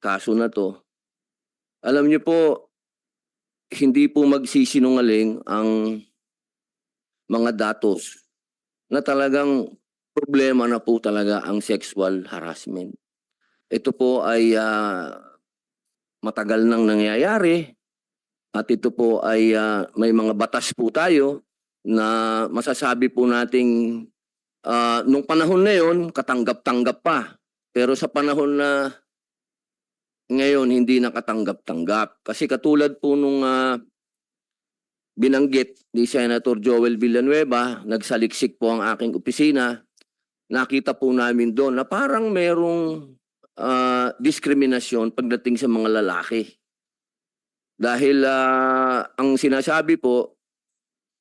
kaso na 'to. Alam niyo po, hindi po magsisinungaling ang mga datos na talagang problema na po talaga ang sexual harassment. Ito po ay, matagal nang nangyayari at ito po ay, may mga batas po tayo na masasabi po nating, nung panahon na yun katanggap-tanggap pa. Pero sa panahon na ngayon hindi na katanggap-tanggap. Kasi katulad po nung, binanggit ni Senator Joel Villanueva, nagsaliksik po ang aking opisina, nakita po namin doon na parang merong, diskriminasyon pagdating sa mga lalaki. Dahil, ang sinasabi po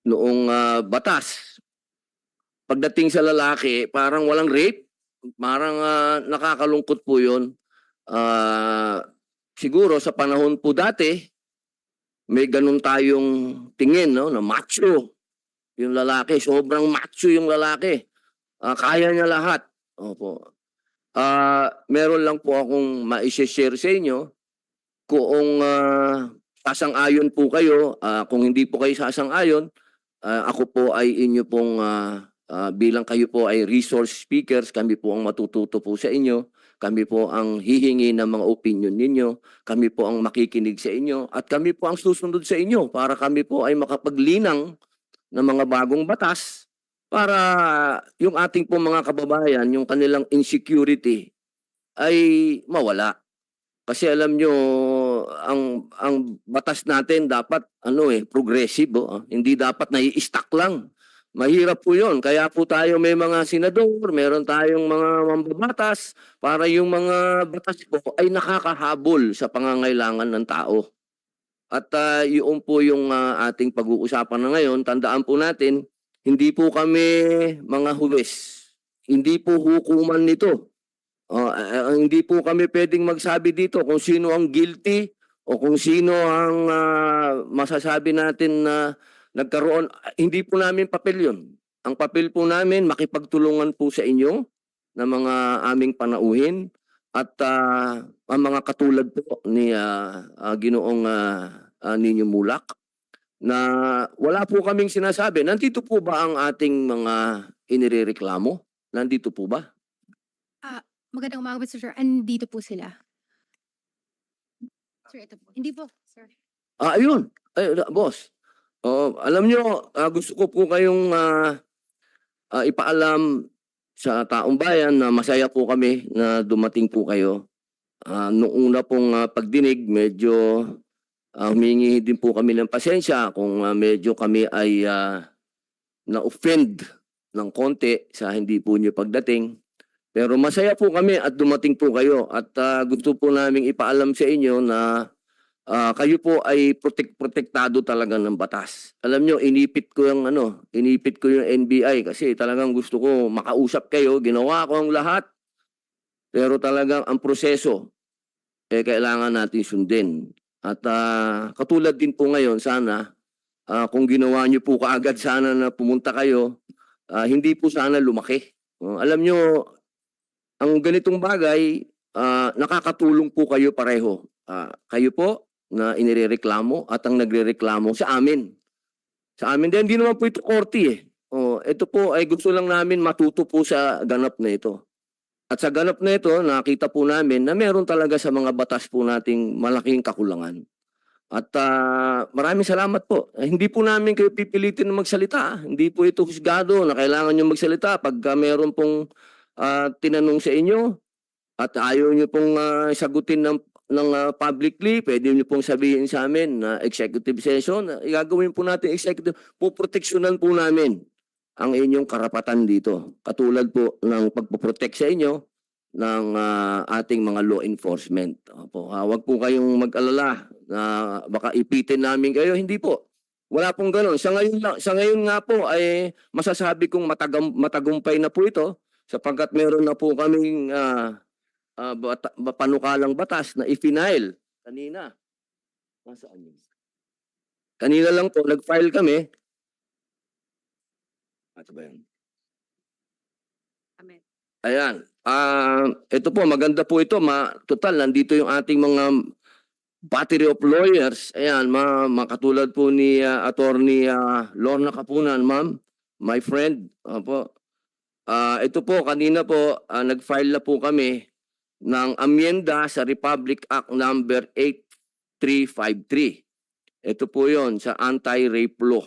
noong, batas, pagdating sa lalaki parang walang rape, parang, nakakalungkot po yun. Siguro sa panahon po dati, may ganun tayong tingin 'no, na macho yung lalaki, sobrang macho yung lalaki, kaya niya lahat, opo. Meron lang po akong mai-she-share sa inyo kung, sasang-ayon po kayo, kung hindi po kayo sasang-ayon, ako po ay inyo pong, bilang kayo po ay resource speakers, kami po ang matututo po sa inyo, kami po ang hihingi ng mga opinion ninyo, kami po ang makikinig sa inyo, at kami po ang susunod sa inyo para kami po ay makapaglinang ng mga bagong batas para yung ating po mga kababayan, yung kanilang insecurity ay mawala. Kasi alam nyo, ang batas natin dapat ano progressive, hindi dapat nai-stuck lang. Mahirap po 'yon. Kaya po tayo may mga senador, meron tayong mga mambabatas para yung mga batas po ay nakakahabol sa pangangailangan ng tao. At, yun po yung, ating pag-uusapan na ngayon. Tandaan po natin, hindi po kami mga huwes. Hindi po hukuman nito. Hindi po kami puwedeng magsabi dito kung sino ang guilty o kung sino ang, masasabi natin na nagkaroon, hindi po namin papel 'yun. Ang papel po namin makipagtulungan po sa inyo na mga aming panauhin at, ang mga katulad po ni, Ginoong, Nino Mulak na wala po kaming sinasabi. Nandito po ba ang ating mga inirereklamo? Nandito po ba? Ah, Magandang umaga, Mr. Chair. Andito po sila. Sir, ito po. Hindi po, sir. Ayun. Ay, boss. Alam niyo, gusto ko po kayong, ipaalam sa taong bayan na masaya po kami na dumating po kayo. Nung una pong, pagdinig medyo, humingi din po kami ng pasensya kung, medyo kami ay, na-offend ng konti sa hindi po niyo pagdating. Pero masaya po kami at dumating po kayo at, gusto po naming ipaalam sa inyo na kayo po ay protektado talaga ng batas. Alam niyo, inipit ko yung NBI kasi talagang gusto ko makausap kayo, ginawa ko ang lahat, pero talagang ang proseso, kailangan natin sundin. At, katulad din po ngayon sana, kung ginawa niyo po kaagad sana na pumunta kayo, hindi po sana lumaki. Alam niyo, ang ganitong bagay, nakakatulong po kayo pareho. Kayo po na inirereklamo at ang nagrereklamo sa amin. Sa amin din, hindi naman po ito korte ito po ay gusto lang namin matuto po sa ganap na ito. At sa ganap na ito, nakita po namin na meron talaga sa mga batas po nating malaking kakulangan. At, maraming salamat po. Hindi po namin kayo pipilitin na magsalita. Hindi po ito husgado na kailangan nyo magsalita pagka meron pong, tinanong sa inyo at ayaw niyo pong, sagutin ng publicly, puwede niyo pong sabihin sa amin na executive session, gagawin po natin executive, poproteksyonan po namin ang inyong karapatan dito. Katulad po ng pagpo-protect sa inyo ng, ating mga law enforcement. Opo, wag po kayong mag-alala na baka ipitin namin kayo, hindi po. Wala pong gano'n. Sa ngayon nga po ay masasabi kong matagumpay na po ito sapagkat meron na po kaming, panukalang batas na i-file kanina. Nasaan yun? Kanina lang po nag-file kami. Ano ba yan? Amen. Ayan. Ito po, maganda po ito. Total, nandito yung ating mga battery of lawyers. Ayan, makatulad po ni Attorney Lorna Capunan, ma'am, my friend. Opo. Ito po, kanina po, nag-file na po kami ng amyenda sa Republic Act number 8353. Ito po yon sa anti-rape law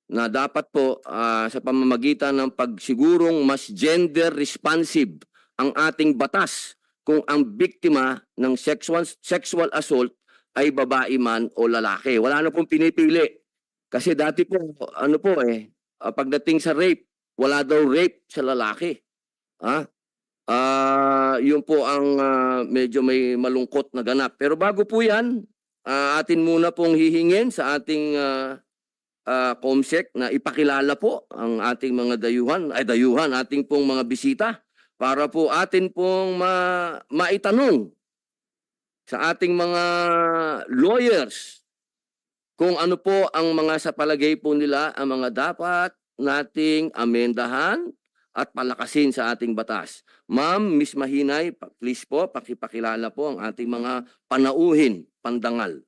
na dapat po sa pamamagitan ng pagsigurong mas gender responsive ang ating batas kung ang biktima ng sexual assault ay babae man o lalaki. Wala na pong pinipili. Kasi dati po, pagdating sa rape, wala daw rape sa lalaki. Yun po ang medyo may malungkot na ganap. Pero bago po yan, atin muna pong hihingin sa ating COMSEC na ipakilala po ang ating mga dayuhan, ating pong mga bisita para po atin pong maitanong sa ating mga lawyers kung ano po ang mga sa palagay po nila ang mga dapat nating amendahan at palakasin sa ating batas. Ma'am, Miss Mahinay, please po, pakipakilala po ang ating mga panauhin, pandangal.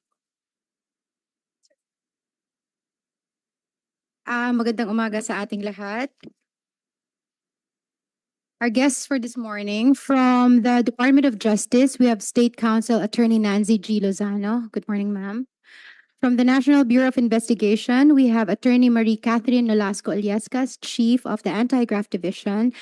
Magandang umaga sa ating lahat. Our guests for this morning from the Department of Justice, we have State Counsel Attorney Nancy G. Lozano. Good morning, ma'am. From the National Bureau of Investigation, we have Attorney Marie Catherine Nolasco Aliascas, Chief of the Anti-Graft Division.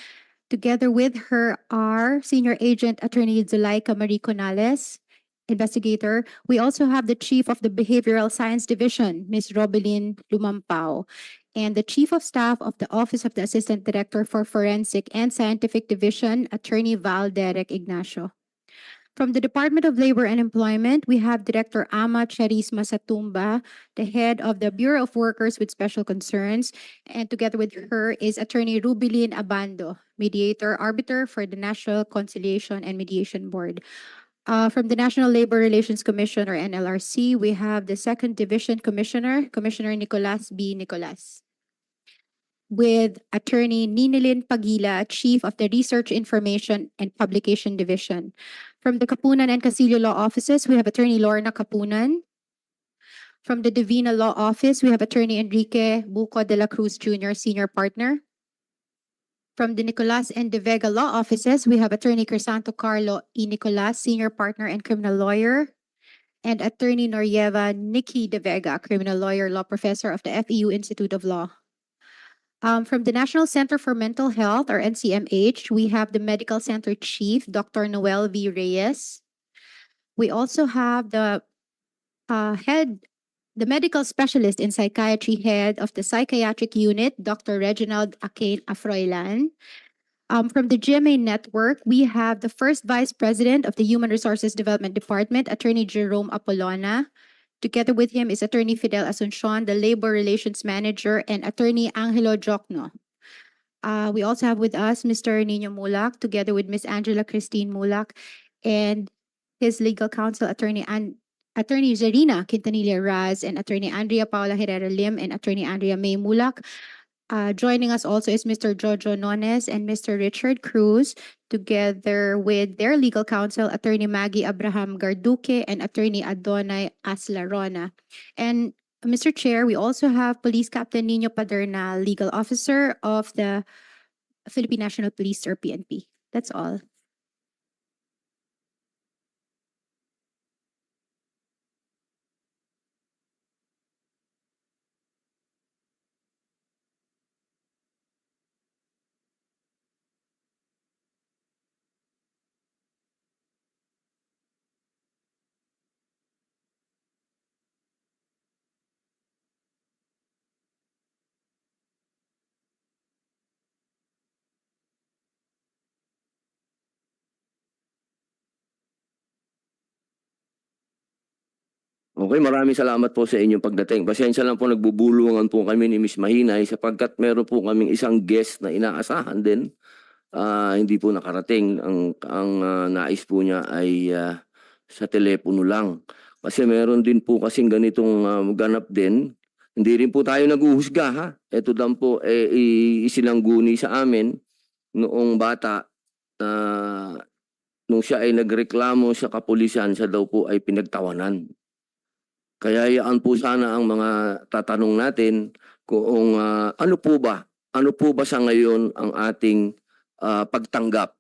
Together with her are Senior Agent Attorney Zuleika Marie Conales, investigator. We also have the Chief of the Behavioral Science Division, Ms. Robelyn Lumampao, and the Chief of Staff of the Office of the Assistant Director for Forensic and Scientific Division, Attorney Val Derek Ignacio. From the Department of Labor and Employment, we have Director Ama Charis Masatumba, the head of the Bureau of Workers with Special Concerns, and together with her is Attorney Rubilin Abando, mediator arbiter for the National Conciliation and Mediation Board. From the National Labor Relations Commission or NLRC, we have the Second Division Commissioner, Commissioner Nicolas B. Nicolas. With Attorney Ninilin Pagila, Chief of the Research Information and Publication Division. From the Kapunan and Casillo Law Offices, we have Attorney Lorna Kapunan. From the Divina Law Office, we have Attorney Enrique Buco de la Cruz Jr., Senior Partner. From the Nicolas and De Vega Law Offices, we have Attorney Crisanto Carlo E. Nicolas, Senior Partner and Criminal Lawyer. And Attorney Norieva Nikki De Vega, Criminal Lawyer, Law Professor of the FEU Institute of Law. From the National Center for Mental Health, or NCMH, we have the Medical Center Chief, Dr. Noel V. Reyes. We also have the medical specialist in psychiatry, head of the psychiatric unit, Dr. Reginald Acain Afroilan. From the GMA Network, we have the first Vice President of the Human Resources Development Department, Attorney Jerome Apolona. Together with him is Attorney Fidel Asuncion, the Labor Relations Manager, and Attorney Angelo Jokno. We also have with us Mr. Nino Mulak, together with Ms. Angela Christine Mulak, and his legal counsel, Attorney Zarina Quintanilla Raz, and Attorney Andrea Paula Herrera Lim, and Attorney Andrea May Mulak. Joining us also is Mr. Jojo Nones and Mr. Richard Cruz, together with their legal counsel, Attorney Maggie Abraham Garduque and Attorney Adonai Aslarona. And Mr. Chair, we also have Police Captain Nino Paderna, legal officer of the Philippine National Police, or PNP. That's all. Okay, maraming salamat po sa inyong pagdating. Pasensya lang po, nagbubulungan po kami ni Miss Mahinay sapagkat meron po kaming isang guest na inaasahan din. Hindi po nakarating. Ang nais po niya ay sa telepono lang. Kasi meron din po kasing ganitong ganap din. Hindi rin po tayo naguhusga, ha. Ito lang po isinangguni sa amin noong bata na nung siya ay nagreklamo sa kapulisan, siya daw po ay pinagtawanan. Kaya yaan po sana ang mga tatanong natin kung ano po ba sa ngayon ang ating pagtanggap.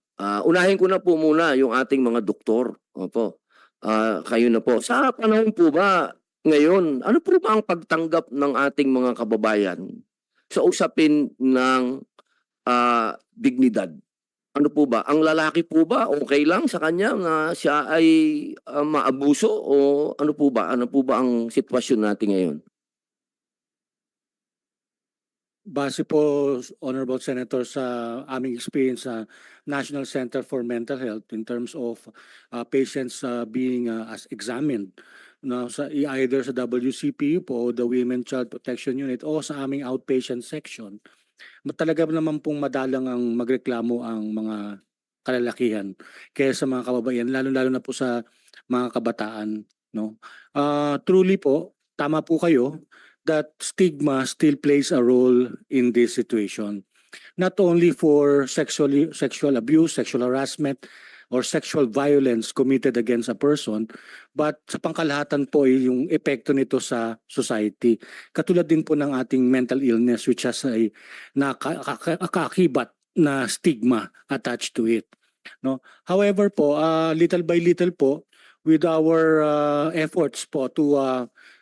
Unahin ko na po muna yung ating mga doktor. Opo. Kayo na po. Sa panahon po ba ngayon, ano po ba ang pagtanggap ng ating mga kababayan sa usapin ng dignidad? Ano po ba? Ang lalaki po ba okay lang sa kanya na siya ay maabuso o ano po ba? Ano po ba ang sitwasyon natin ngayon? Base po, Honorable Senator, sa aming experience sa National Center for Mental Health in terms of patients being as examined sa either sa WCPU po o the Women Child Protection Unit o sa aming outpatient section, talaga naman pong madalang ang magreklamo ang mga kalalakihan kaysa sa mga kababayan, lalo-lalo na po sa mga kabataan. No? Truly po, tama po kayo that stigma still plays a role in this situation. Not only for sexual abuse, sexual harassment, or sexual violence committed against a person, but sa pangkalahatan po ay yung epekto nito sa society. Katulad din po ng ating mental illness which has a nakaakibat na stigma attached to it. No? However po, little by little po, with our efforts po to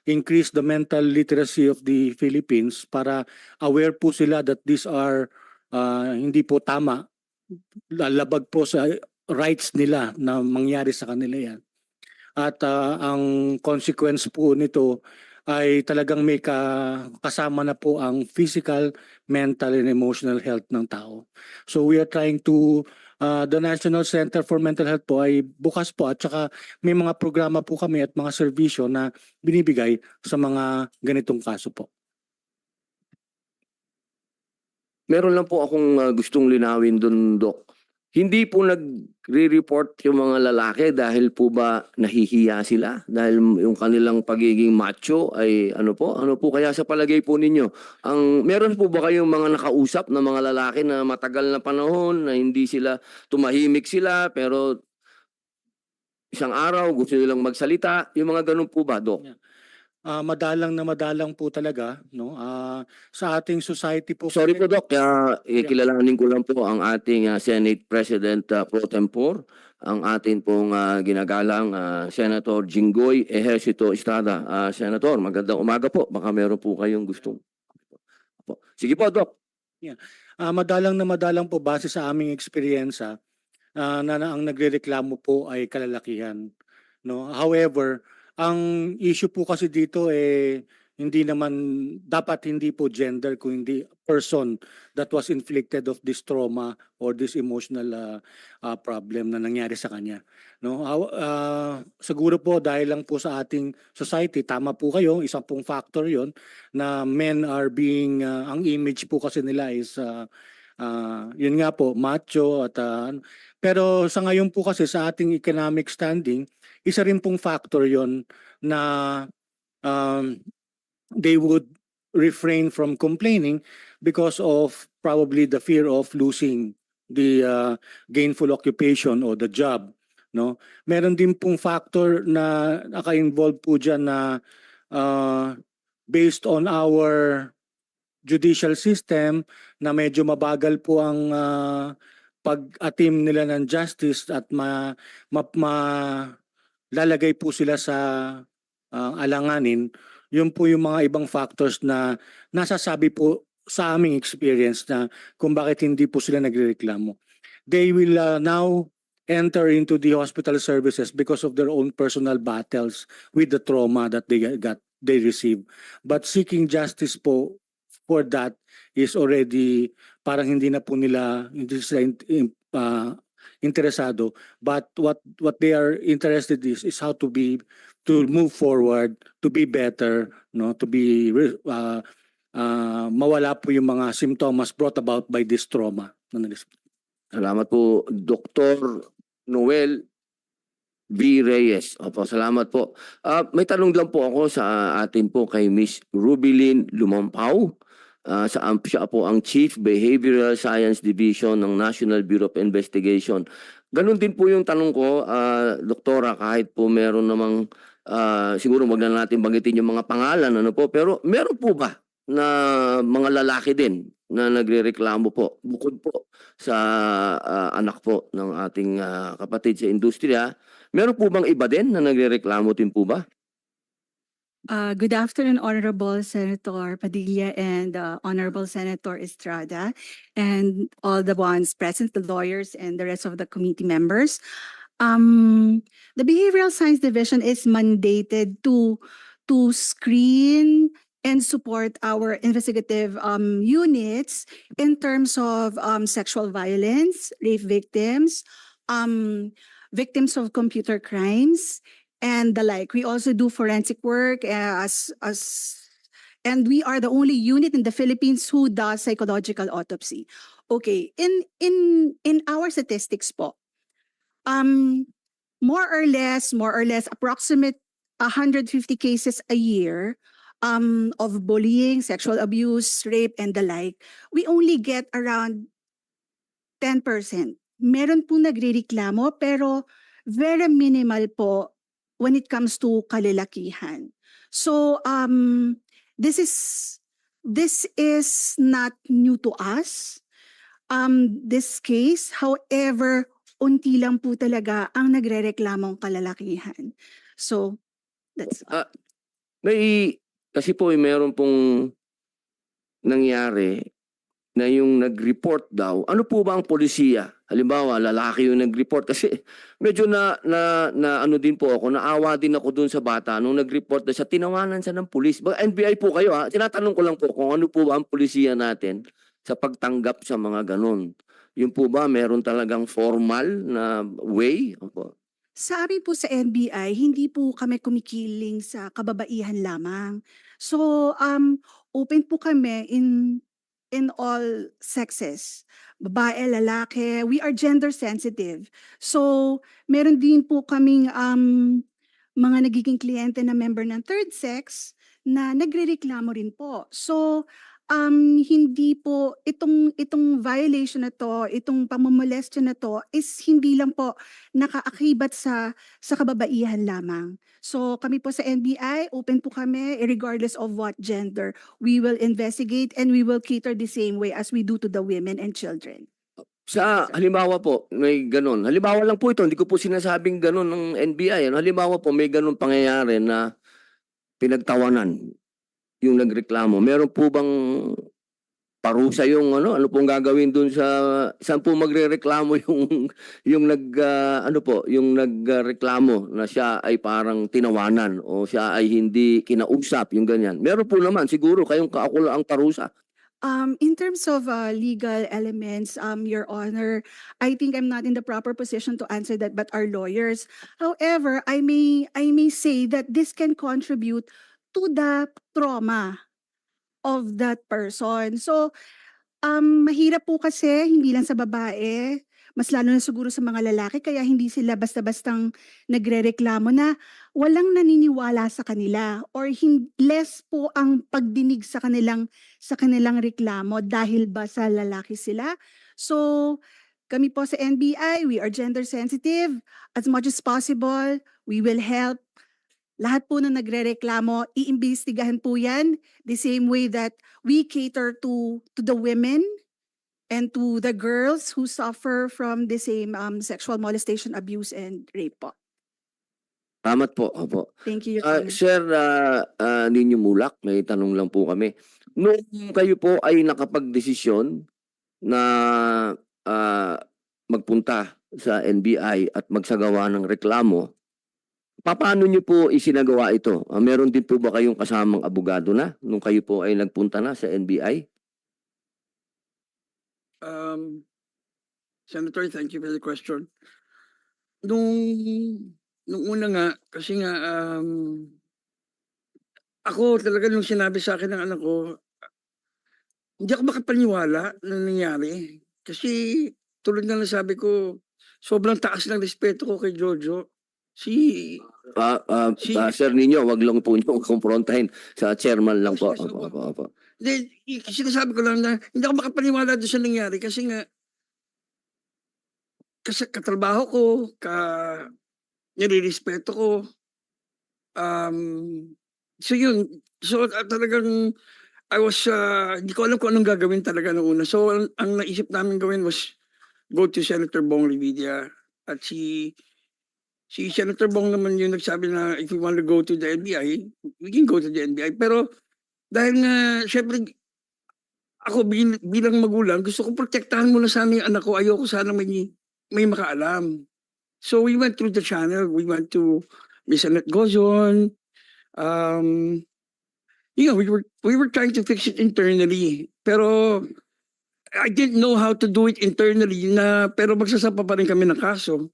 increase the mental literacy of the Philippines para aware po sila that these are hindi po tama, lalabag po sa rights nila na mangyari sa kanila yan. At ang consequence po nito ay talagang may kasama na po ang physical, mental, and emotional health ng tao. So we are trying to, the National Center for Mental Health po ay bukas po at saka may mga programa po kami at mga serbisyo na binibigay sa mga ganitong kaso po. Meron lang po akong gustong linawin doon, Dok. Hindi po nagre-report yung mga lalaki dahil po ba nahihiya sila? Dahil yung kanilang pagiging macho ay ano po kaya sa palagay po ninyo? Meron po ba kayong mga nakausap na mga lalaki na matagal na panahon na hindi sila tumahimik sila pero isang araw gusto nilang magsalita? Yung mga ganun po ba, Dok? Madalang na madalang po talaga, no? Sa ating society po. Sorry po, Doc. Kilalanin ko lang po ang ating Senate President pro tempore, ang ating pong ginagalang Senator Jinggoy Ejercito Estrada. Senator, magandang umaga po. Baka meron po kayong gustong. Sige po, Doc. Madalang na madalang po base sa aming eksperyensya na ang nagrereklamo po ay kalalakihan. No? However, ang issue po kasi dito hindi naman dapat hindi po gender kung hindi person that was inflicted of this trauma or this emotional problem na nangyari sa kanya. No? Siguro po dahil lang po sa ating society, tama po kayo, isang pong factor 'yon na men are being ang image po kasi nila is yun nga po macho at pero sa ngayon po kasi sa ating economic standing, isa rin pong factor yon na they would refrain from complaining because of probably the fear of losing the gainful occupation or the job. No? Meron din pong factor na naka-involve po dyan na based on our judicial system na medyo mabagal po ang pag-atim nila ng justice at lalagay po sila sa alanganin. Yun po yung mga ibang factors na nasasabi po sa aming experience na kung bakit hindi po sila nagrereklamo. They will now enter into the hospital services because of their own personal battles with the trauma that they receive. But seeking justice po for that is already parang hindi na po nila interesado, but what they are interested is how to move forward, to be better, no, to be mawala po yung mga symptoms brought about by this trauma. Salamat po, Dr. Noel V. Reyes. Opo, salamat po. May tanong lang po ako sa atin po kay Miss Rubilin Lumampaw. Siya po ang Chief Behavioral Science Division ng National Bureau of Investigation. Ganun din po yung tanong ko, Doktora, kahit po meron namang, siguro wag na natin banggitin yung mga pangalan, ano po, pero meron po ba na mga lalaki din na nagrereklamo po, bukod po sa anak po ng ating kapatid sa industriya, meron po bang iba din na nagrereklamo din po ba? Good afternoon, Honorable Senator Padilla and Honorable Senator Estrada, and all the ones present, the lawyers and the rest of the committee members. The Behavioral Science Division is mandated to screen and support our investigative units in terms of sexual violence, rape victims, victims of computer crimes, and the like. We also do forensic work and we are the only unit in the Philippines who does psychological autopsy. Okay, in our statistics po, more or less approximate 150 cases a year of bullying, sexual abuse, rape, and the like. We only get around 10%. Meron po nagrereklamo pero very minimal po when it comes to kalalakihan. So this is not new to us. This case, however, unti lang po talaga ang nagrereklamong kalalakihan. So that's Kasi po meron pong nangyari na yung nag-report daw, ano po ba ang polisiya? Halimbawa, lalaki yung nag-report kasi medyo na ano din po ako, naawa din ako dun sa bata nung nag-report na siya, tinawanan siya ng pulis. NBI po kayo ha, tinatanong ko lang po kung ano po ba ang polisiya natin sa pagtanggap sa mga ganun. Yun po ba, meron talagang formal na way? Opo. Sa amin po sa NBI, hindi po kami kumikiling sa kababaihan lamang. So, open po kami in all sexes. Babae, lalaki, we are gender sensitive. So, meron din po kaming mga nagiging kliyente na member ng third sex na nagrereklamo rin po. So, hindi po itong violation na to, itong pamomolestya na to is hindi lang po nakaakibat sa kababaihan lamang. So kami po sa NBI, open po kami regardless of what gender. We will investigate and we will cater the same way as we do to the women and children. Sa halimbawa po, may ganun. Halimbawa lang po ito, hindi ko po sinasabing ganun ng NBI. Ano? Halimbawa po, may ganun pangyayari na pinagtawanan yung nagreklamo. Meron po bang parusa yung ano pong gagawin dun sa saan po magrereklamo yung nagreklamo na siya ay parang tinawanan o siya ay hindi kinausap yung ganyan. Meron po naman siguro kayong kaakula ang parusa. In terms of legal elements, Your Honor, I think I'm not in the proper position to answer that, but our lawyers. However, I may say that this can contribute to the trauma of that person. So, mahirap po kasi, hindi lang sa babae, mas lalo na siguro sa mga lalaki, kaya hindi sila basta-bastang nagrereklamo na walang naniniwala sa kanila or less po ang pagdinig sa kanilang reklamo dahil ba sa lalaki sila. So, kami po sa NBI, we are gender sensitive. As much as possible, we will help. Lahat po na nagrereklamo, iimbestigahan po yan the same way that we cater to the women and to the girls who suffer from the same sexual molestation, abuse, and rape po. Salamat po. Opo. Thank you, Your Honor. Sir Ninyo Mulak, may tanong lang po kami. Nung kayo po ay nakapagdesisyon na magpunta sa NBI at magsagawa ng reklamo, paano niyo po isinagawa ito? Meron din po ba kayong kasamang abogado na nung kayo po ay nagpunta na sa NBI? Senator, thank you for the question. Nung una nga, kasi nga, ako talaga nung sinabi sa akin ng anak ko, hindi ako makapaniwala na nangyari. Kasi tulad nga nasabi ko, sobrang taas ng respeto ko kay Jojo. Si Sir Nino, wag lang po niyo kumprontahin sa chairman lang po. Yes, yes, Opo, opo, opo. Then, sinasabi ko lang na hindi ako makapaniwala doon sa nangyari kasi nga, kasi katrabaho ko, nilirespeto ko. So yun, so talagang hindi ko alam kung anong gagawin talaga nung una. So ang naisip namin gawin was go to Senator Bong Revilla. At si Senator Bong naman yung nagsabi na if we want to go to the NBI, we can go to the NBI. Pero dahil nga, syempre, ako bilang magulang, gusto ko protektahan muna sana yung anak ko. Ayoko sana may makaalam. So we went through the channel. We went to Miss Annette Gozon. We were trying to fix it internally. Pero I didn't know how to do it internally pero magsasapa pa rin kami ng kaso.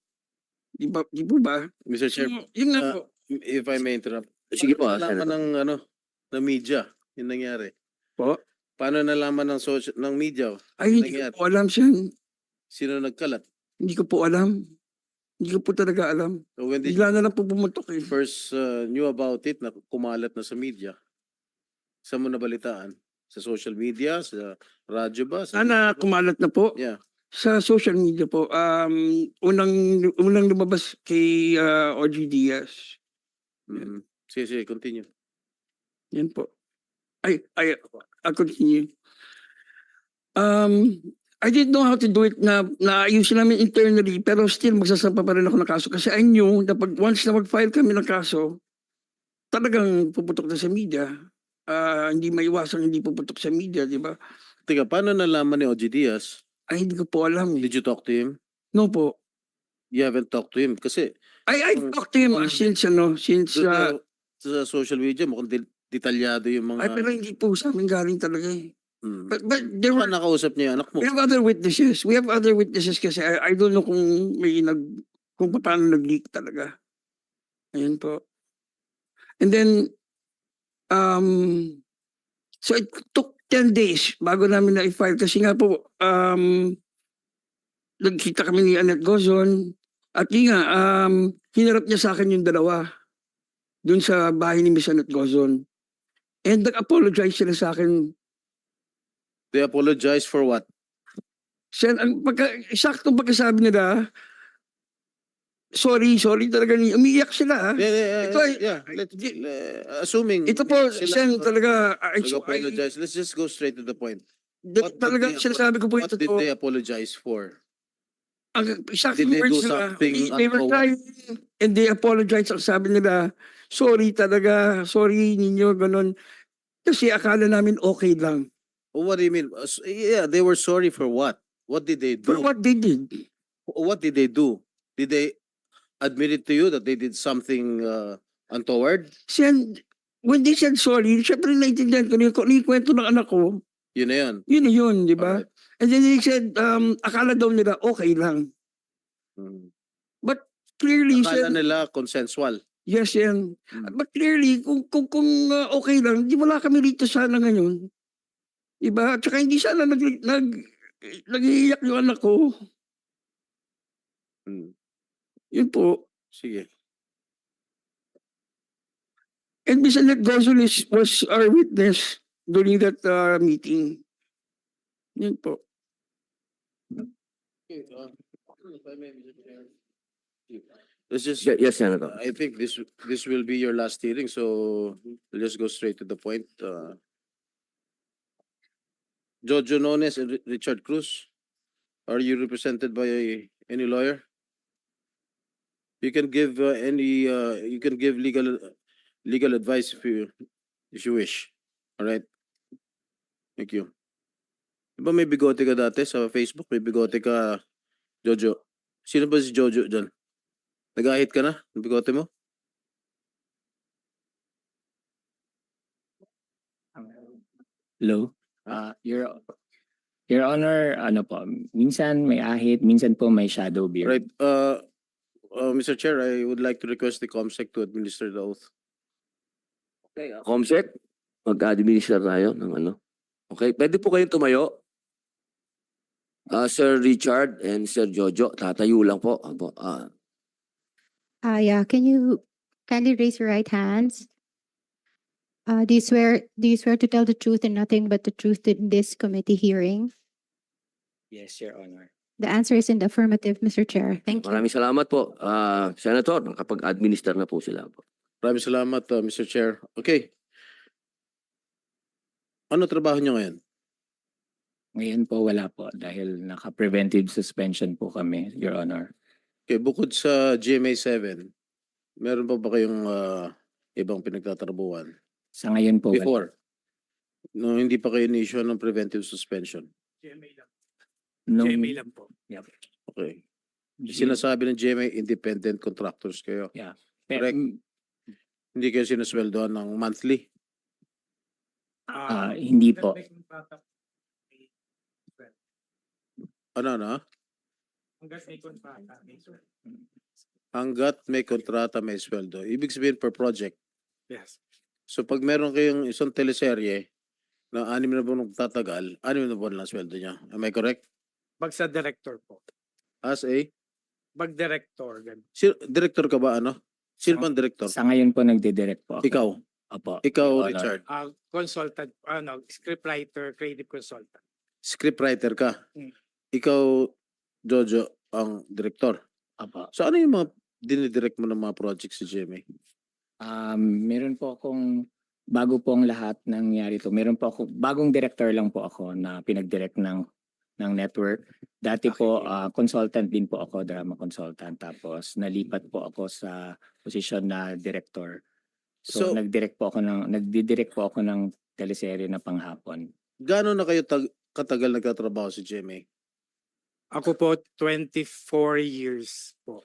Di po ba? Mr. So, Chair, yun nga uh, po. if I may interrupt. Sige po, Paano nalaman Senator. ng media yung nangyari? Po. Paano nalaman ng media? Ay, hindi Nangyari. ko po alam siya. Sino nagkalat? Hindi ko po alam. Hindi ko po talaga alam. So when did Bigla na lang po pumutok eh. you first knew about it na kumalat na sa media? Saan mo nabalitaan? Sa social media? Sa radyo ba? Sana kumalat na po. Yeah. Sa social media po. Unang lumabas kay OG Diaz. Mm. Sige, continue. Yan po. I'll continue. I didn't know how to do it na ayusin namin internally pero still magsasampa pa rin ako ng kaso kasi I knew na once na mag-file kami ng kaso, talagang puputok na sa media. Hindi maiwasan hindi puputok sa media, di ba? Teka, paano nalaman ni OG Diaz? Ay, hindi ko po alam eh. Did you talk to him? No po. You haven't talked to him kasi I talked to him since sa social media mukhang detalyado yung mga... pero hindi po sa amin galing talaga eh. Mm. But there were, Saan nakausap niya yung anak mo? we have other witnesses. We have other witnesses kasi I don't know kung kung paano nag-leak talaga. Ayun po. And then, so it took 10 days bago namin na-file kasi nga po, nagkita kami ni Annette Gozon at yun nga, hinarap niya sa akin yung dalawa dun sa bahay ni Miss Annette Gozon. And nag-apologize sila sa akin. They apologize for what? Ang saktong pagkasabi nila, sorry talaga umiiyak sila. Ito ay- Assuming Ito po, sila Sen, talaga, nag-apologize. Let's just go straight to the point. What did talaga they- sinasabi ko po What ito did po. they apologize for? Ang Did saktong they do words nila, something they were untoward? crying and they apologize. Ang sabi nila, sorry talaga, sorry ninyo, ganun. Kasi akala namin okay lang. What do you mean? Yeah, they were sorry for what? What did they For do? what they did. What did they do? Did they admit it to you that they did something untoward? When they said sorry, syempre naiintindihan ko kung ano yung kwento ng anak ko. Yun na yun. Yun na yun, di ba? Alright. And then they said, akala daw nila okay lang. Mm. Clearly, Akala Sen, nila consensual. yes, yan. Mm. But clearly, kung okay lang, di wala kami rito sana ngayon. Diba? At saka hindi sana nag-iiyak yung anak ko. Mm. Yun po. Sige. And Miss Annette Gozon was our witness during that meeting. Yun po. Let's just. Yes, Senator. I think this will be your last hearing, so we'll just go straight to the point. Jojo Nones and Richard Cruz, are you represented by any lawyer? You can give you can give legal advice if you wish. All right. Thank you. Diba may bigote ka dati sa Facebook? May bigote ka, Jojo. Sino ba si Jojo dyan? Nag-ahit ka na? Ang bigote mo? Hello. Your Honor, ano po, minsan may ahit, minsan po may shadow beard. Right. Mr. Chair, I would like to request the COMSEC to administer the oath. Okay, Comsec, mag-administer tayo ng ano. Okay, pwede po kayong tumayo. Sir Richard and Sir Jojo, tatayo lang po. Yeah, can you Kindly raise your right hands. Do you swear to tell the truth and nothing but the truth in this committee hearing? Yes, Your Honor. The answer is in the affirmative, Mr. Chair. Thank you. Maraming salamat po. Senator, nakapag-administer na po sila po. Maraming salamat, Mr. Chair. Okay. Ano trabaho niyo ngayon? Ngayon po wala po dahil naka-preventive suspension po kami, Your Honor. Okay, bukod sa GMA 7, meron pa ba kayong ibang pinagtatrabuhan? Sa ngayon po wala. Before, no, hindi pa kayo ni-issue ng preventive suspension. Nung- GMA lang po. Okay. Sinasabi ng GMA, independent contractors kayo. Pero, correct. Hindi kayo sinusweldohan ng monthly. hindi po. Ano? Hanggat may kontrata, may sweldo. Ibig sabihin per project. Yes. So pag meron kayong isang teleserye na 6 na buwan tatagal, 6 na buwan lang sweldo niya. Am I correct? Bag sa director po. As a Bag director. director ka ba ano? Sino bang director? Sa ngayon po nagdidirect po ako. Ikaw. Opo. Ikaw, Your Honor. Richard. Consultant, scriptwriter, creative consultant. Scriptwriter ka. Mm. Ikaw, Jojo, ang director. Opo. So ano yung mga dinidirect mo ng mga projects sa GMA? Meron po akong bago po ang lahat nangyari to. Meron po ako bagong director lang po ako na pinag-direct ng network. Dati po consultant din po ako, drama consultant. Tapos nalipat po ako sa posisyon na director. So, So- nagdidirect po ako ng teleserye na panghapon. Gaano na kayo katagal nagtatrabaho sa GMA? Ako po, 24 years po.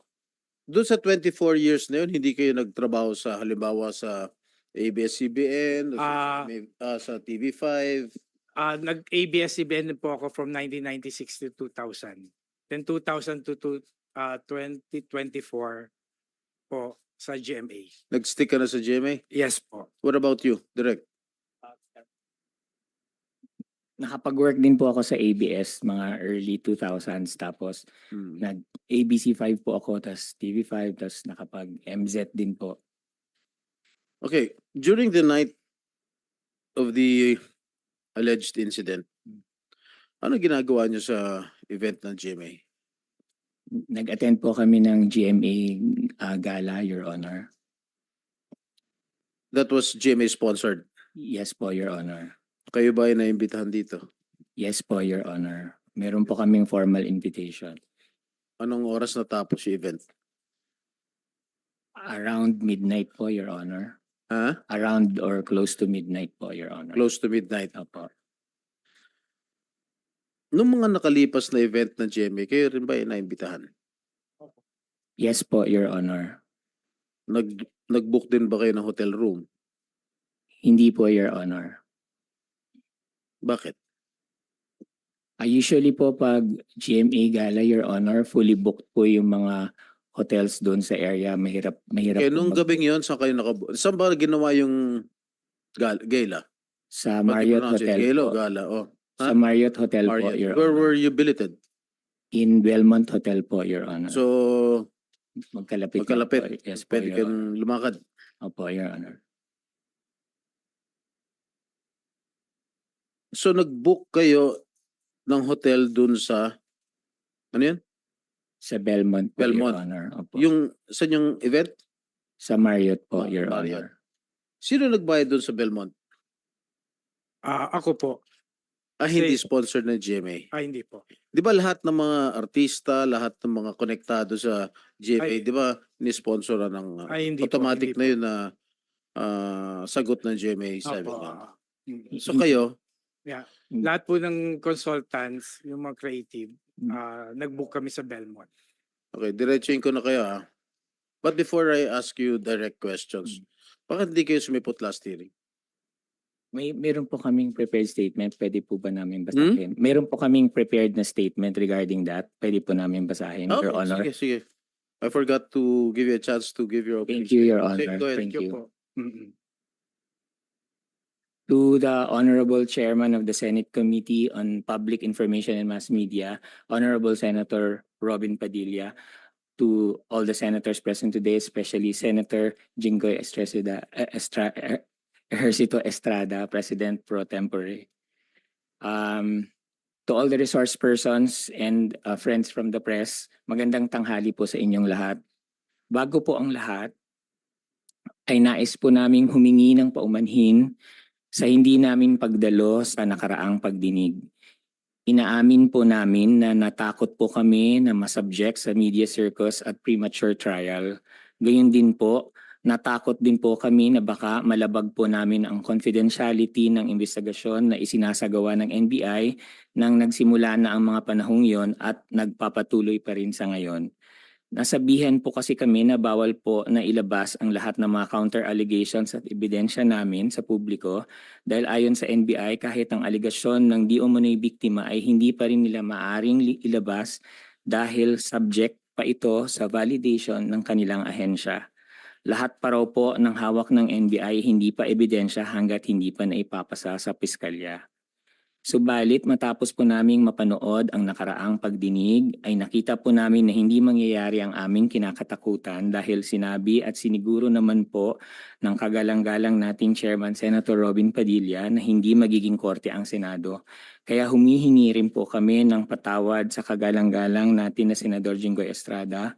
Doon sa 24 years na yun, hindi kayo nagtrabaho sa halimbawa sa ABS-CBN, o sa TV5. Nag-ABS-CBN po ako from 1996 to 2000. Then 2000 to 2024 po sa GMA. Nag-stick ka na sa GMA? Yes po. What about you, Direk? Nakapag-work din po ako sa ABS mga early 2000s. Tapos nag-ABC5 po ako, tas TV5, tas nakapag-MZ din po. Okay, during the night of the alleged incident, ano ginagawa niyo sa event ng GMA? Nag-attend po kami ng GMA gala, Your Honor. That was GMA sponsored. Yes po, Your Honor. Kayo ba ay naimbitahan dito? Yes po, Your Honor. Meron po kaming formal invitation. Anong oras natapos yung event? Around midnight po, Your Honor. Ha? Around or close to midnight po, Your Honor. Close to midnight. Opo. Nung mga nakalipas na event ng GMA, kayo rin ba ay naimbitahan? Yes po, Your Honor. Nag-book din ba kayo ng hotel room? Hindi po, Your Honor. Bakit? Usually po pag GMA gala, Your Honor, fully booked po yung mga hotels doon sa area. Mahirap Kaya po nung gabing yon, saan kayo saan ba ginawa yung gala? sa Ba't Marriott i-pronounce it? Hotel Gala o po. gala? Oh. Sa Marriott Hotel po, Marriott. Your Where Honor. were you billeted? In Belmont Hotel po, Your Honor. So, Magkalapit lang po. magkalapit. Yes po, Pwede Your Honor. kang lumakad. Opo, Your Honor. So, nag-book kayo ng hotel dun sa, ano yan? Sa Belmont po, Belmont. Your Honor. Opo. Sa yung event? Sa Marriott po, Oh, Your Marriott. Honor. Sino nagbayad dun sa Belmont? Ako po. Hindi Kasi- sponsored ng GMA. Hindi po. Di ba lahat ng mga artista, lahat ng mga konektado sa GMA, di ba ni-sponsoran ng Hindi po, automatic hindi na po. yun na sagot ng GMA 7 Opo. yan. Mm. So kayo, Lahat po ng consultants, yung mga creative, nag-book kami sa Belmont. okay, diretsuin ko na kayo ha. But before I ask you direct questions, bakit hindi kayo sumipot last hearing? Meron po kaming prepared statement. Pwede po ba namin basahin? Meron po kaming prepared na statement regarding that. Pwede po namin basahin, Your Okay, Honor. sige. I forgot to give you a chance to give your opinion. Thank you, Your Sige, Honor. go ahead. Thank you. po. Mm-mm. To the Honorable Chairman of the Senate Committee on Public Information and Mass Media, Honorable Senator Robin Padilla, to all the senators present today, especially Senator Jinggoy Ejercito Estrada, President pro tempore. To all the resource persons and friends from the press, magandang tanghali po sa inyong lahat. Bago po ang lahat, ay nais po naming humingi ng paumanhin sa hindi namin pagdalo sa nakaraang pagdinig. Inaamin po namin na natakot po kami na masubject sa media circus at premature trial. Gayun din po, natakot din po kami na baka malabag po namin ang confidentiality ng investigasyon na isinasagawa ng NBI nang nagsimula na ang mga panahong yon at nagpapatuloy pa rin sa ngayon. Nasabihan po kasi kami na bawal po na ilabas ang lahat ng mga counter allegations at ebidensya namin sa publiko dahil ayon sa NBI kahit ang alegasyon ng di umano'y biktima ay hindi pa rin nila maaring ilabas dahil subject pa ito sa validation ng kanilang ahensya. Lahat pa raw po ng hawak ng NBI hindi pa ebidensya hanggat hindi pa naipapasa sa piskalya. Subalit matapos po naming mapanood ang nakaraang pagdinig ay nakita po namin na hindi mangyayari ang aming kinakatakutan dahil sinabi at siniguro naman po ng kagalang-galang nating Chairman Senator Robin Padilla na hindi magiging korte ang Senado. Kaya humihingi rin po kami ng patawad sa kagalang-galang natin na Senador Jinggoy Estrada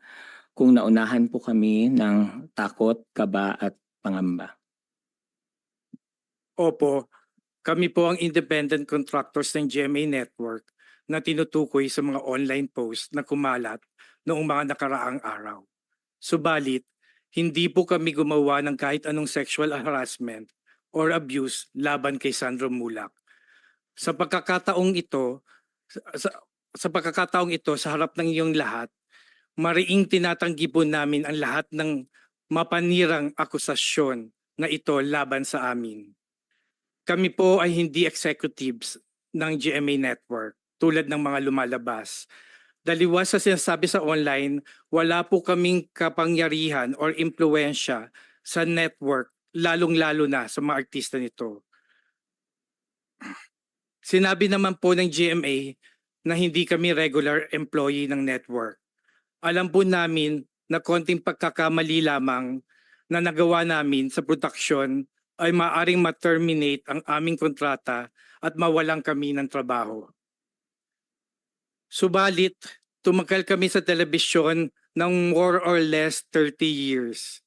kung naunahan po kami ng takot, kaba at pangamba. Opo, kami po ang independent contractors ng GMA Network na tinutukoy sa mga online posts na kumalat noong mga nakaraang araw. Subalit, hindi po kami gumawa ng kahit anong sexual harassment or abuse laban kay Sandro Mulak. Sa pagkakataong ito, sa harap ng iyong lahat, mariing tinatanggi po namin ang lahat ng mapanirang akusasyon na ito laban sa amin. Kami po ay hindi executives ng GMA Network tulad ng mga lumalabas. Daliwas sa sinasabi sa online, wala po kaming kapangyarihan or impluensya sa network, lalong-lalo na sa mga artista nito. Sinabi naman po ng GMA na hindi kami regular employee ng network. Alam po namin na konting pagkakamali lamang na nagawa namin sa production ay maaring ma-terminate ang aming kontrata at mawalan kami ng trabaho. Subalit, tumagal kami sa telebisyon ng more or less 30 years.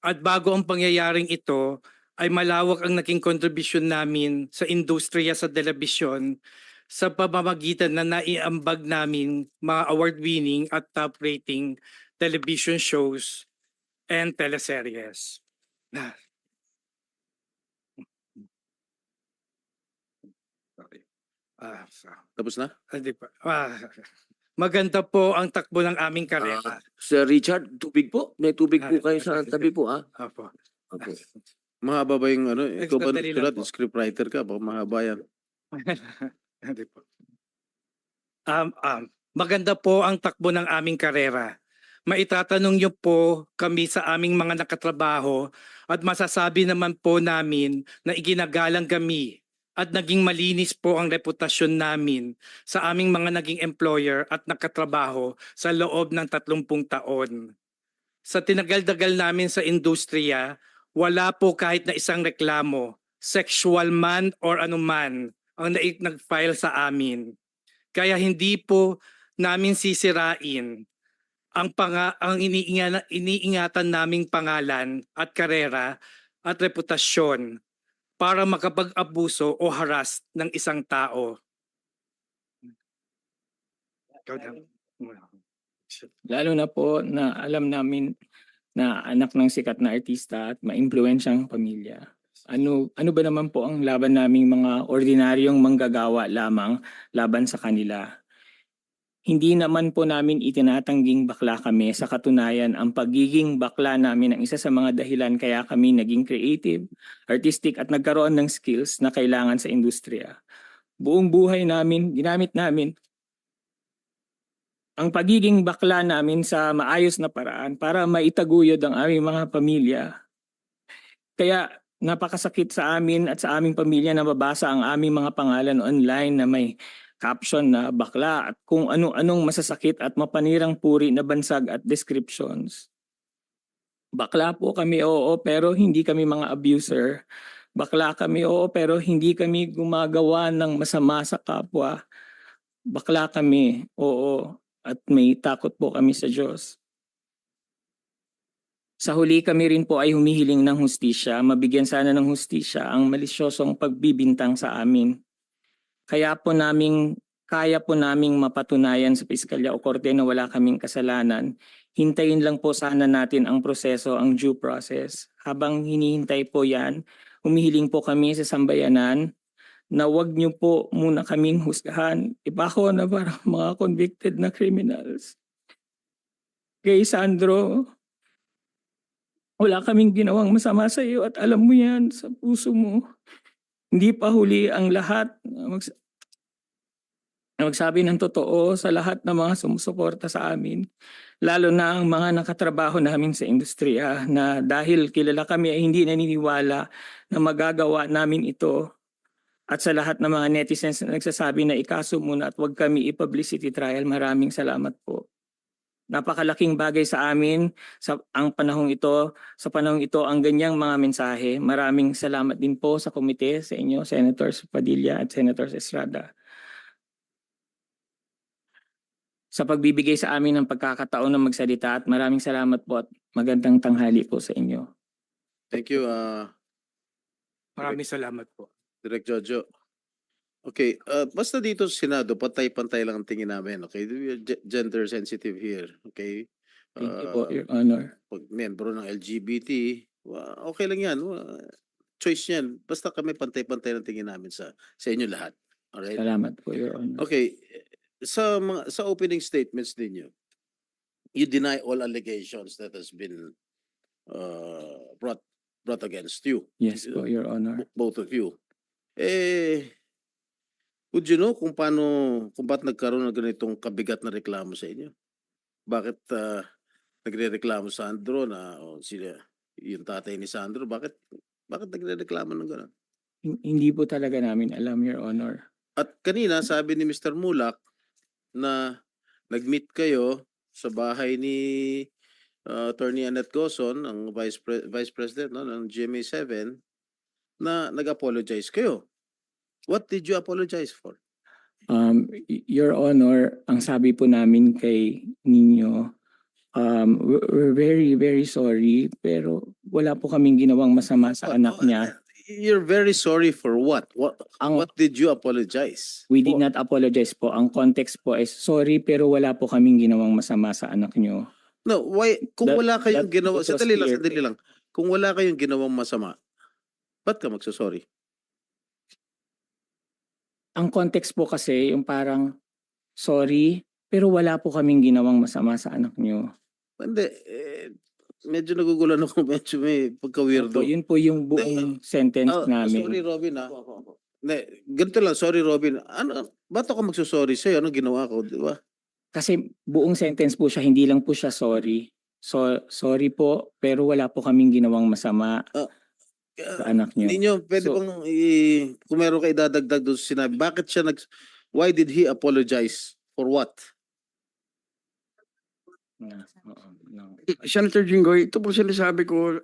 At bago ang pangyayaring ito, ay malawak ang naging kontribusyon namin sa industriya sa telebisyon sa pamamagitan na naiambag namin mga award-winning at top-rating television shows and teleseries. Tapos na? Hindi pa. Maganda po ang takbo ng aming karera. Sir Richard, tubig po. May tubig po kayo sa tabi po, ah. Opo. Opo. Mahaba ba yung ano? Ikaw ba Sandali lang sulat? po. Scriptwriter ka? Baka mahaba yan. Hindi po. Maganda po ang takbo ng aming karera. Maitatanong niyo po kami sa aming mga nakatrabaho at masasabi naman po namin na iginagalang kami at naging malinis po ang reputasyon namin sa aming mga naging employer at nakatrabaho sa loob ng 30 taon. Sa tinagal-dagal namin sa industriya, wala po kahit na isang reklamo, sexual man or anuman, ang nag-file sa amin. Kaya hindi po namin sisirain ang iniingatan naming pangalan at karera at reputasyon para makapag-abuso o harass ng isang tao. Lalo na po na alam namin na anak ng sikat na artista at maimpluwensyang pamilya. Ano ba naman po ang laban naming mga ordinaryong manggagawa lamang laban sa kanila? Hindi naman po namin itinatangging bakla kami, sa katunayan ang pagiging bakla namin ang isa sa mga dahilan kaya kami naging creative, artistic at nagkaroon ng skills na kailangan sa industriya. Buong buhay namin, ginamit namin ang pagiging bakla namin sa maayos na paraan para maitaguyod ang aming mga pamilya. Kaya napakasakit sa amin at sa aming pamilya na mabasa ang aming mga pangalan online na may caption na bakla at kung ano-anong masasakit at mapanirang puri na bansag at descriptions. Bakla po kami, oo, pero hindi kami mga abuser. Bakla kami, oo, pero hindi kami gumagawa ng masama sa kapwa. Bakla kami, oo, at may takot po kami sa Diyos. Sa huli kami rin po ay humihiling ng hustisya, mabigyan sana ng hustisya ang malisyosong pagbibintang sa amin. Kaya po naming mapatunayan sa piskalya o korte na wala kaming kasalanan. Hintayin lang po sana natin ang proseso, ang due process. Habang hinihintay po yan, humihiling po kami sa sambayanan na wag niyo po muna kaming husgahan. Iba ko na parang mga convicted na criminals. Kay Sandro, wala kaming ginawang masama sa iyo at alam mo yan sa puso mo. Hindi pa huli ang lahat. Magsabi ng totoo sa lahat ng mga sumusuporta sa amin. Lalo na ang mga nakatrabaho namin sa industriya na dahil kilala kami ay hindi naniniwala na magagawa namin ito. At sa lahat ng mga netizens na nagsasabi na ikaso muna at huwag kami i-publicity trial, maraming salamat po. Napakalaking bagay sa amin sa panahong ito ang ganyang mga mensahe. Maraming salamat din po sa komite, sa inyo, Senators Padilla at Senators Estrada. Sa pagbibigay sa amin ng pagkakataon na magsalita at maraming salamat po at magandang tanghali po sa inyo. Thank you, Maraming salamat po. Direk Jojo. Okay, basta dito sa Senado, pantay-pantay lang ang tingin namin, okay? We are gender sensitive here, okay? Thank you po, Your Honor. Pag membro ng LGBT, okay lang yan. Choice yan. Basta kami pantay-pantay lang tingin namin sa inyo lahat. Alright? Salamat po, Your Honor. Okay, sa opening statements ninyo, you deny all allegations that has been brought against you. Yes po, Your Honor. Both of you. Would you know kung ba't nagkaroon ng ganitong kabigat na reklamo sa inyo? Bakit nagre-reklamo Sandro na yung tatay ni Sandro, bakit nagre-reklamo ng gano'n? Hindi po talaga namin alam, Your Honor. At kanina sabi ni Mr. Mulak na nag-meet kayo sa bahay ni Attorney Annette Gozon, ang Vice President ng GMA7, na nag-apologize kayo. What did you apologize for? Your Honor, ang sabi po namin kay ninyo, we're very, very sorry, pero wala po kaming ginawang masama sa anak niya. You're very sorry for what? What did you apologize? We did for? not apologize po. Ang context po is sorry, pero wala po kaming ginawang masama sa anak niyo. No, why? Kung wala kayong that ginawa, was sandali clear. lang. Kung wala kayong ginawang masama, ba't ka magsasorry? Ang context po kasi yung parang sorry, pero wala po kaming ginawang masama sa anak niyo. Hindi, medyo nagugulan ako, medyo may pagka-weirdo. So, yun po yung buong sentence namin. Sorry, Robin, Hindi, ganito lang, sorry, Robin. Ba't ako magsasorry sa'yo? Anong ginawa ko, di ba? Kasi buong sentence po siya, hindi lang po siya sorry. So, sorry po, pero wala po kaming ginawang masama sa anak niyo. Hindi nyo, pwede So- bang, kung meron kayo idadagdag doon sa sinabi, bakit siya why did he apologize? For what? No. Senator Jinggoy, ito po sinasabi ko,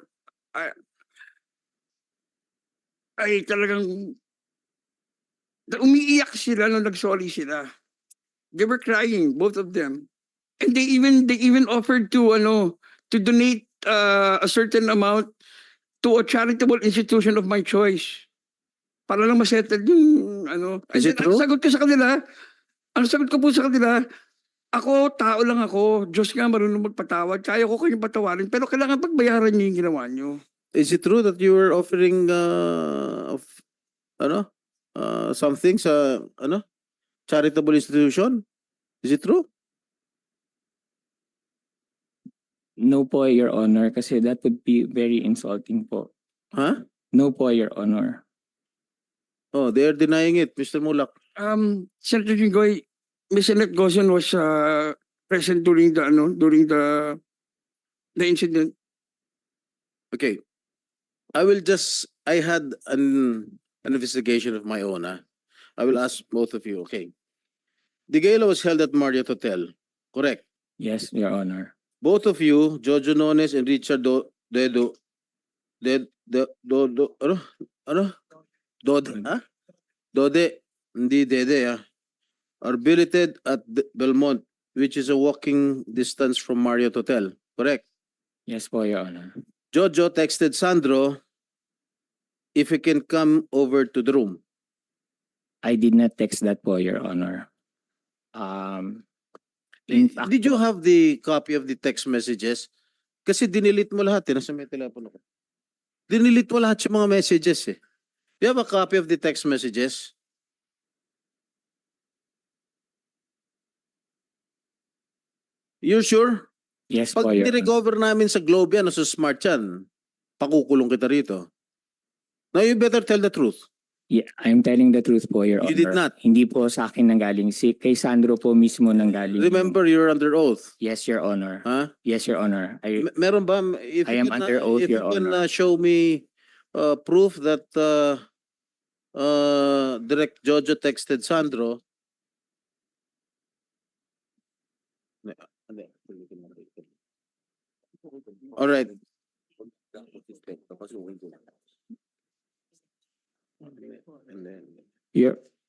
ay talagang umiiyak sila nung nag-sorry sila. They were crying, both of them. And they even offered to donate a certain amount to a charitable institution of my choice. Para lang masettle yung Is it true? Ang sagot ko po sa kanila, ako, tao lang ako. Diyos nga marunong magpatawad. Kaya ko kayong patawarin. Pero kailangan pagbayaran niyo yung ginawa niyo. Is it true that you were offering something sa charitable institution? Is it true? No po, Your Honor, kasi that would be very insulting po. Huh? No po, Your Honor. Oh, they are denying it, Mr. Mulak. Senator Jinggoy, Ms. Annette Gozon was present during the incident. Okay. I had an investigation of my own. I will ask both of you, okay. The gala was held at Marriott Hotel, correct? Yes, Your Honor. Both of you, Jojo Nones and Richard Dode, hindi Dede, are billeted at Belmont, which is a walking distance from Marriott Hotel, correct? Yes po, Your Honor. Jojo texted Sandro if he can come over to the room. I did not text that po, Your Honor. In fact Did you po, have the copy of the text messages? Kasi dinilit mo lahat eh. Nasa may telepono ko. Dinilit mo lahat yung mga messages eh. Do you have a copy of the text messages? You're sure? yes Pag po, Your Honor. nirecover namin sa Globe yan o sa Smart yan, pakukulong kita rito. Now you better tell the truth. Yeah, I'm telling the truth po, Your Honor. You did not. Hindi po sa akin nanggaling. Kay Sandro po mismo nanggaling. Remember, you're under oath. Yes, Your Honor. Huh? Yes, Your Honor. Meron ba? If I you am can, under oath, if Your you can Honor. show me proof that Direct Jojo texted Sandro. All right.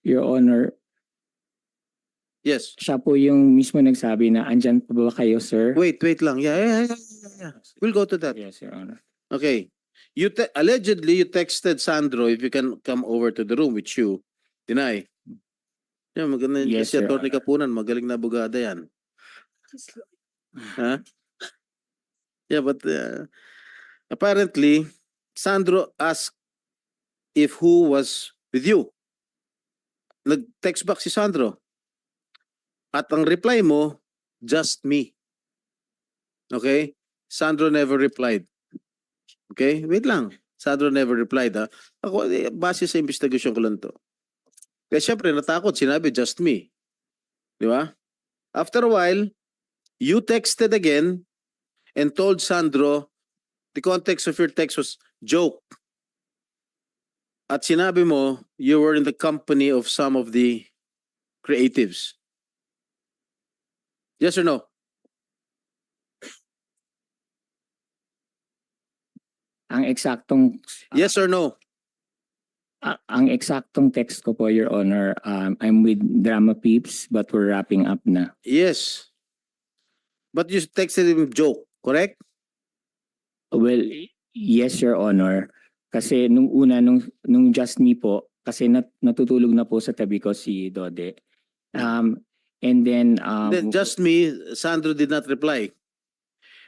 Your Honor, Yes. siya po yung mismo nagsabi na andyan pa ba kayo, sir? Wait lang. Yeah. We'll go to that. Yes, Your Honor. Okay. Allegedly you texted Sandro if you can come over to the room with you. Deny. Yeah, maganda yun Yes, kasi Your Atty. Honor. Kapunan, magaling na bugada yan. Huh? Yeah, but apparently Sandro asked if who was with you. Nag-text back si Sandro. At ang reply mo, just me. Okay? Sandro never replied. Okay? Wait lang. Sandro never replied ha. Ako, base sa investigasyon ko lang to. Kaya syempre, natakot. Sinabi, just me. Di ba? After a while, you texted again and told Sandro, the context of your text was joke. At sinabi mo, you were in the company of some of the creatives. Yes or no? Ang eksaktong Yes or no? ang eksaktong text ko po, Your Honor, I'm with Drama Peeps but we're wrapping up na. Yes. But you texted him joke, correct? Well, yes, Your Honor. Kasi nung una, nung just me po, kasi natutulog na po sa tabi ko si Dode. And then, Then just me, Sandro did not reply.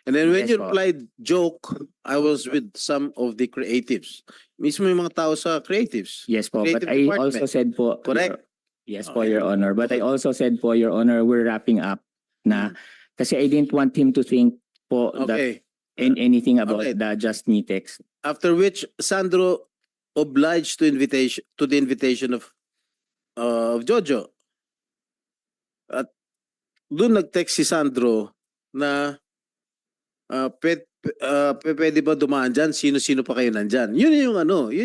And then when Yes you po. replied joke, I was with some of the creatives. Mismo yung mga tao sa creatives. yes po, but creative I department. also said po, Correct. yes po, Your Honor. But I also said po, Your Honor, we're wrapping up na kasi I didn't want him to think po that Okay. anything about Okay. the just me text. After which Sandro obliged to the invitation of Jojo. At doon nag-text si Sandro na pwede ba dumaan dyan? Sino-sino pa kayo nandyan? Yun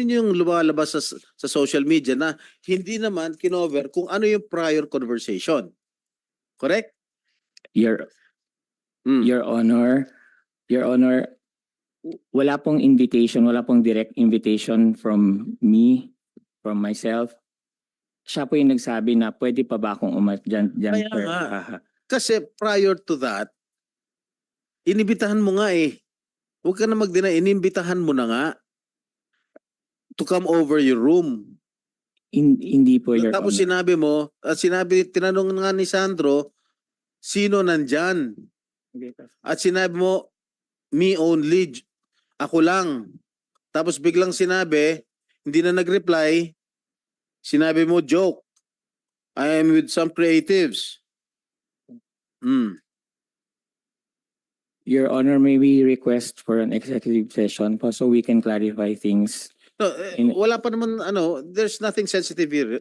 yung lumalabas sa social media na hindi naman kinover kung ano yung prior conversation. Correct? Your Hmm. Your Honor, wala pong invitation, wala pong direct invitation from me, from myself. Siya po yung nagsabi na pwede pa ba akong dyan, Kaya sir? nga. Kasi prior to that, inibitahan mo nga eh. Huwag ka na mag-deny, inibitahan mo na nga to come over your room. Hindi po, Your Tapos Honor. tinanong nga ni Sandro, sino nandyan? At sinabi mo, me only, ako lang. Tapos biglang sinabi, hindi na nag-reply, sinabi mo, joke. I am with some creatives. Your Honor, may we request for an executive session po so we can clarify things. No, In- wala pa naman, there's nothing sensitive here.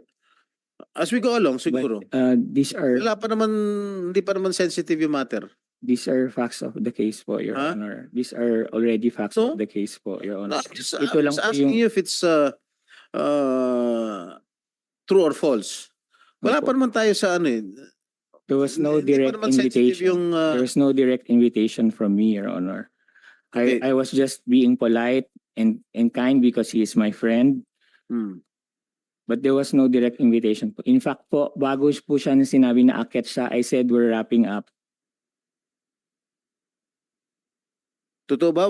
As we go along, siguro. But, these are Hindi pa naman sensitive yung matter. facts of the case po, Your Huh? Honor. These are already facts So? of the case po, Your No, Honor. I'm just Ito lang po asking yung- you if it's true or false. Wala Opo. pa naman tayo sa ano eh. There was no Hindi pa direct naman sensitive invitation. yung There was no direct invitation from me, Your Honor. Okay. I was just being polite and kind because he is my friend. But there was no direct invitation po. In fact po, bago po siya na sinabi na aakyat siya, I said we're wrapping up. Totoo ba?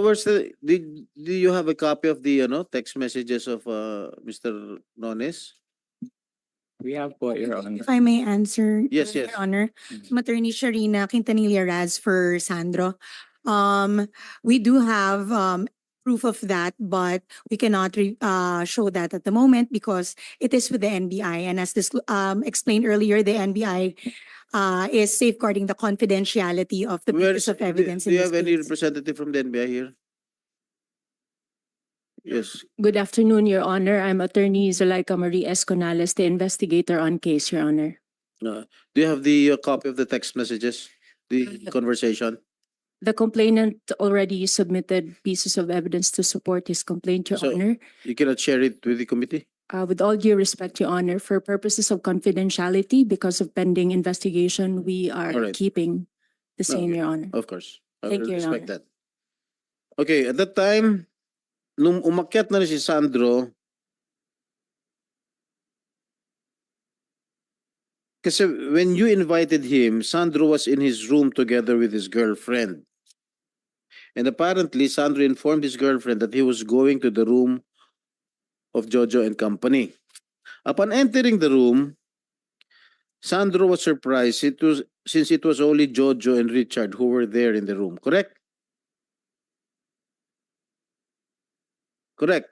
Do you have a copy of the text messages of Mr. Nones? We have po, Your Honor. If I may answer. Yes, Your yes. Honor, I'm Attorney Sharina Quintanilla Raz for Sandro. We do have proof of that, but we cannot show that at the moment because it is with the NBI. And as this explained earlier, the NBI is safeguarding the confidentiality of the pieces of evidence Do in you this have any case. representative from the NBI here? Yes. Good afternoon, Your Honor. I'm Attorney Zuleika Marie Esconales, the investigator on case, Your Honor. Do you have the copy of the text messages? The conversation? The complainant already submitted pieces of evidence to support his complaint, Your So- Honor. You cannot share it with the committee? With all due respect, Your Honor, for purposes of confidentiality, because of pending investigation, we are Alright. keeping the same, Okay. Your Honor. Of course. I Thank will you, Your respect Honor. that. Okay, at that time, nung umakyat na rin si Sandro, kasi when you invited him, Sandro was in his room together with his girlfriend. And apparently, Sandro informed his girlfriend that he was going to the room of Jojo and company. Upon entering the room, Sandro was surprised since it was only Jojo and Richard who were there in the room. Correct? Correct.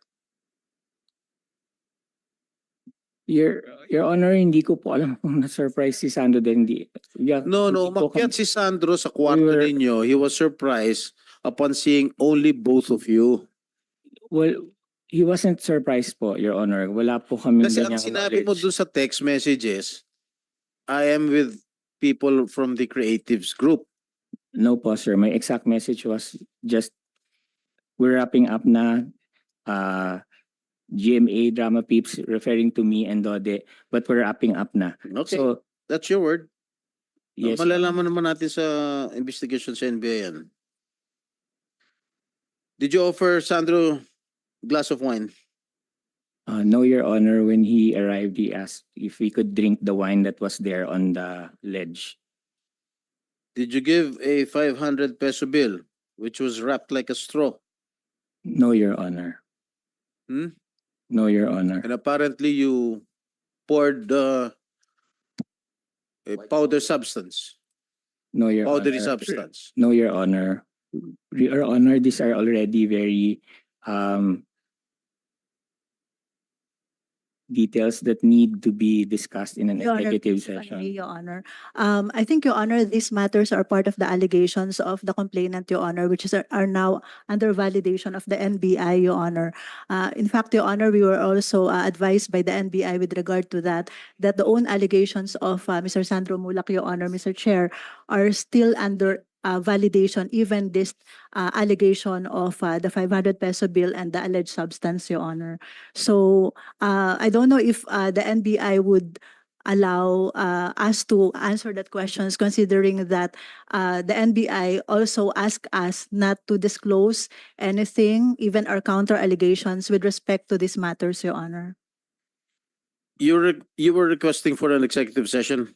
Your Honor, hindi ko po alam kung na-surprise si Sandro din. Yeah, No, hindi po umakyat kami- si Sandro sa kwarto We were- ninyo. He was surprised upon seeing only both of you. Well, he wasn't surprised po, Your Honor. Wala po kami Kasi ang ganyang sinabi mo knowledge. dun sa text messages, I am with people from the creatives group. No po, sir. My exact message was just, we're wrapping up na. GMA Drama Peeps referring to me and Dode, but we're wrapping up na. Okay, So, that's your word. yes. Malalaman naman natin sa investigation sa NBI yan. Did you offer Sandro glass of wine? No, Your Honor, when he arrived, he asked if we could drink the wine that was there on the ledge. Did you give a 500 peso bill which was wrapped like a straw? No, Your Honor. Hmm? No, Your Honor. And apparently you poured a powder substance, No, Your powdery Honor. substance. No, Your Honor. Your Honor, these are already very details that need to be discussed in an Your Honor, executive if I may, session. Your Honor. I think, Your Honor, these matters are part of the allegations of the complainant, Your Honor, which are now under validation of the NBI, Your Honor. In fact, Your Honor, we were also advised by the NBI with regard to that the own allegations of Mr. Sandro Mulak, Your Honor, Mr. Chair, are still under validation, even this allegation of the 500 peso bill and the alleged substance, Your Honor. So I don't know if the NBI would allow us to answer that questions, considering that the NBI also asked us not to disclose anything, even our counter allegations with respect to these matters, Your Honor. You were requesting for an executive session.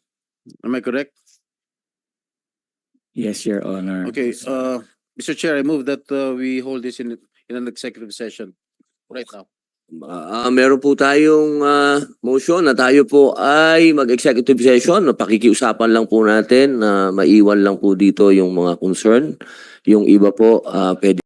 Am I correct? Yes, Your Honor. Okay, Mr. Chair, I move that we hold this in an executive session right now. Meron po tayong motion na tayo po ay mag-executive session. Pakikiusapan lang po natin na maiwan lang po dito yung mga concern. Yung iba po pwede